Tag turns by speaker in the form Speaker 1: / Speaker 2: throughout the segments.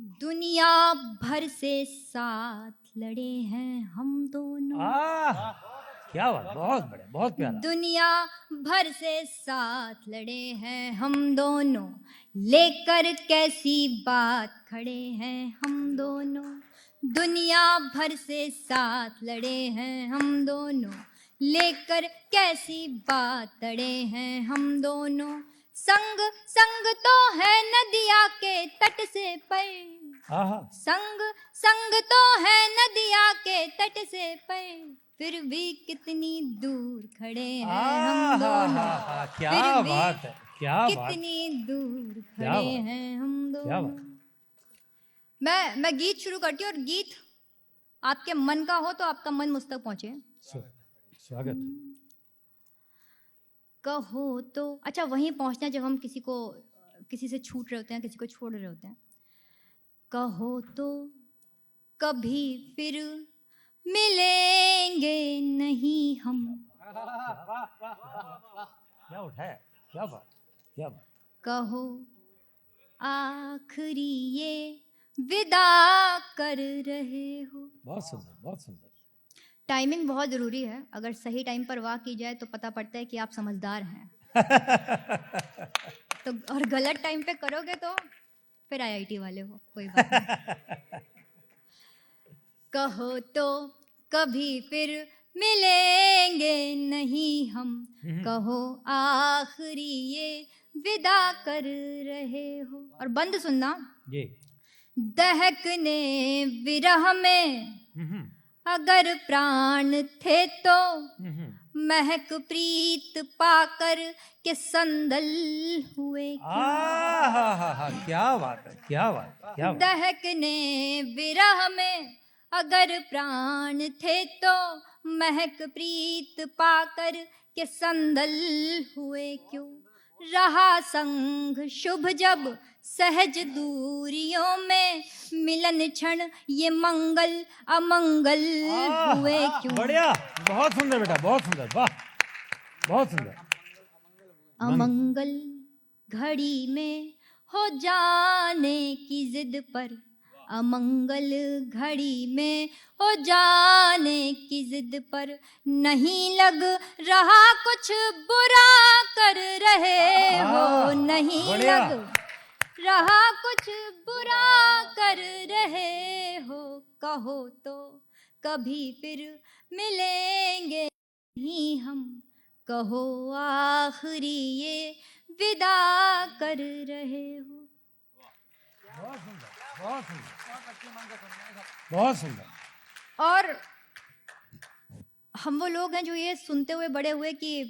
Speaker 1: दुनिया भर से साथ लड़े हैं हम दोनों।
Speaker 2: क्या बात, बहुत बढ़िया, बहुत प्यारा।
Speaker 1: दुनिया भर से साथ लड़े हैं हम दोनों, लेकर कैसी बात खड़े हैं हम दोनों। दुनिया भर से साथ लड़े हैं हम दोनों, लेकर कैसी बात अड़े हैं हम दोनों। संग संग तो है नदिया के तट से पर, संग संग तो है नदिया के तट से पर, फिर भी कितनी दूर खड़े हैं हम दोनों।
Speaker 2: क्या बात है, क्या बात,
Speaker 1: कितनी दूर खड़े हैं हम दोनों। मैं गीत शुरू करती हूँ और गीत आपके मन का हो तो आपका मन मुझ तक पहुंचे।
Speaker 2: स्वागत।
Speaker 1: कहो तो अच्छा वहीं पहुंचना जब हम किसी से छूट रहे होते हैं, किसी को छोड़ रहे होते हैं। कहो तो कभी फिर मिलेंगे नहीं हम।
Speaker 2: क्या उठाया, क्या बात, क्या बात।
Speaker 1: कहो आखिरी ये विदा कर रहे हो।
Speaker 2: बहुत सुंदर, बहुत सुंदर।
Speaker 1: टाइमिंग बहुत जरूरी है। अगर सही टाइम पर वाह की जाए तो पता पड़ता है कि आप समझदार हैं। तो और गलत टाइम पे करोगे तो फिर आईआईटी वाले हो, कोई बात नहीं। कहो तो कभी फिर मिलेंगे नहीं हम, कहो आखिरी ये विदा कर रहे हो। और बंद सुनना
Speaker 2: जी।
Speaker 1: दहकने विरह में अगर प्राण थे तो, महक प्रीत पाकर के संदल हुए क्यों।
Speaker 2: क्या बात है, क्या बात, क्या बात।
Speaker 1: दहकने विरह में अगर प्राण थे तो, महक प्रीत पाकर के संदल हुए क्यों। रहा संग शुभ जब सहज दूरियों में, मिलन क्षण ये मंगल अमंगल हुए क्यों।
Speaker 2: बढ़िया, बहुत सुंदर बेटा, बहुत सुंदर, वाह, बहुत सुंदर।
Speaker 1: अमंगल घड़ी में हो जाने की जिद पर, अमंगल घड़ी में हो जाने की जिद पर, नहीं लग रहा कुछ बुरा कर रहे हो। नहीं लग रहा कुछ बुरा कर रहे हो, कहो तो कभी फिर मिलेंगे नहीं हम, कहो आखिरी ये विदा कर रहे हो।
Speaker 2: बहुत सुंदर, बहुत सुंदर, बहुत सुंदर।
Speaker 1: और हम वो लोग हैं जो ये सुनते हुए बड़े हुए कि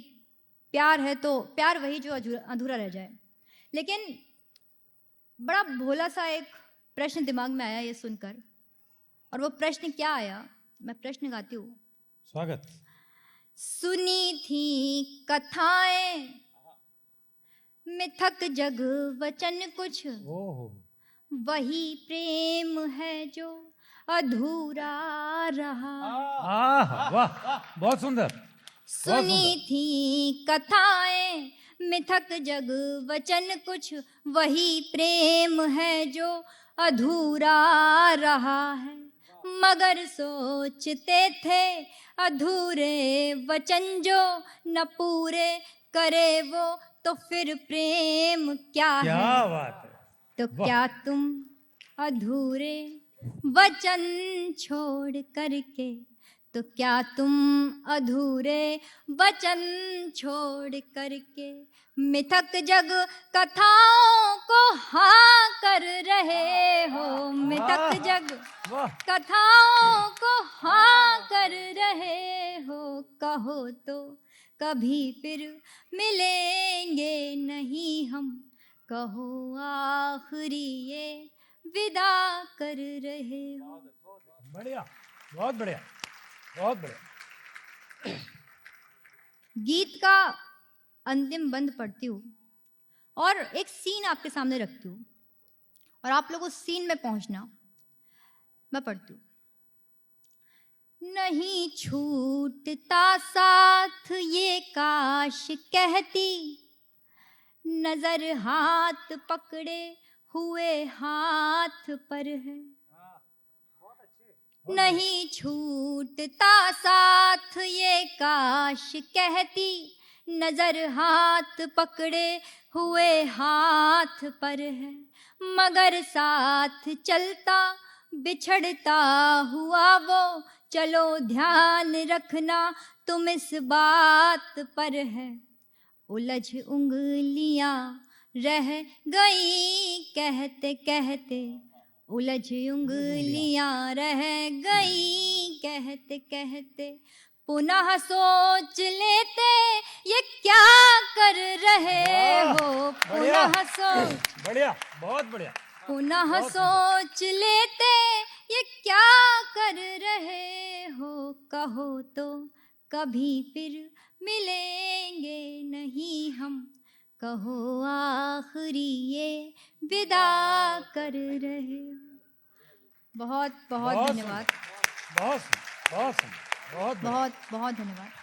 Speaker 1: प्यार है तो प्यार वही जो अधूरा रह जाए। लेकिन बड़ा भोला सा एक प्रश्न दिमाग में आया ये सुनकर, और वो प्रश्न क्या आया, मैं प्रश्न गाती हूँ।
Speaker 2: स्वागत।
Speaker 1: सुनी थी कथाएं मिथक जग वचन कुछ, वही प्रेम है जो अधूरा रहा।
Speaker 2: वाह, बहुत सुंदर।
Speaker 1: सुनी थी कथाएं मिथक जग वचन कुछ, वही प्रेम है जो अधूरा रहा है। मगर सोचते थे अधूरे वचन जो न पूरे करे वो, तो फिर प्रेम क्या है।
Speaker 2: क्या बात है।
Speaker 1: तो क्या तुम अधूरे वचन छोड़ करके, तो क्या तुम अधूरे वचन छोड़ करके, मिथक जग कथाओं को हाँ कर रहे हो। मिथक जग कथाओं को हाँ कर रहे हो, कहो तो कभी फिर मिलेंगे नहीं हम, कहो आखिरी ये विदा कर रहे हो।
Speaker 2: बढ़िया, बहुत बढ़िया, बहुत बढ़िया।
Speaker 1: गीत का अंतिम बंद पढ़ती हूँ और एक सीन आपके सामने रखती हूँ और आप लोग उस सीन में पहुंचना। मैं पढ़ती हूँ। नहीं छूटता साथ ये काश कहती, नजर हाथ पकड़े हुए हाथ पर है। नहीं छूटता साथ ये काश कहती, नजर हाथ पकड़े हुए हाथ पर है। मगर साथ चलता बिछड़ता हुआ वो, चलो ध्यान रखना तुम इस बात पर है। उलझ उंगलियां रह गई कहते कहते, उलझ उंगलियां रह गई कहते कहते। पुनः सोच लेते ये क्या कर रहे हो,
Speaker 2: बढ़िया
Speaker 1: पुनः सोच,
Speaker 2: बढ़िया, बहुत बढ़िया।
Speaker 1: पुनः
Speaker 2: बहुत
Speaker 1: सोच लेते ये क्या कर रहे हो। कहो तो कभी फिर मिलेंगे नहीं हम, कहो आखिरी ये विदा कर रहे हो। बहुत बहुत
Speaker 2: बहुत
Speaker 1: धन्यवाद।
Speaker 2: सुंदर, बहुत सुंदर, बहुत सुंदर, बहुत बढ़िया।
Speaker 1: बहुत बहुत धन्यवाद।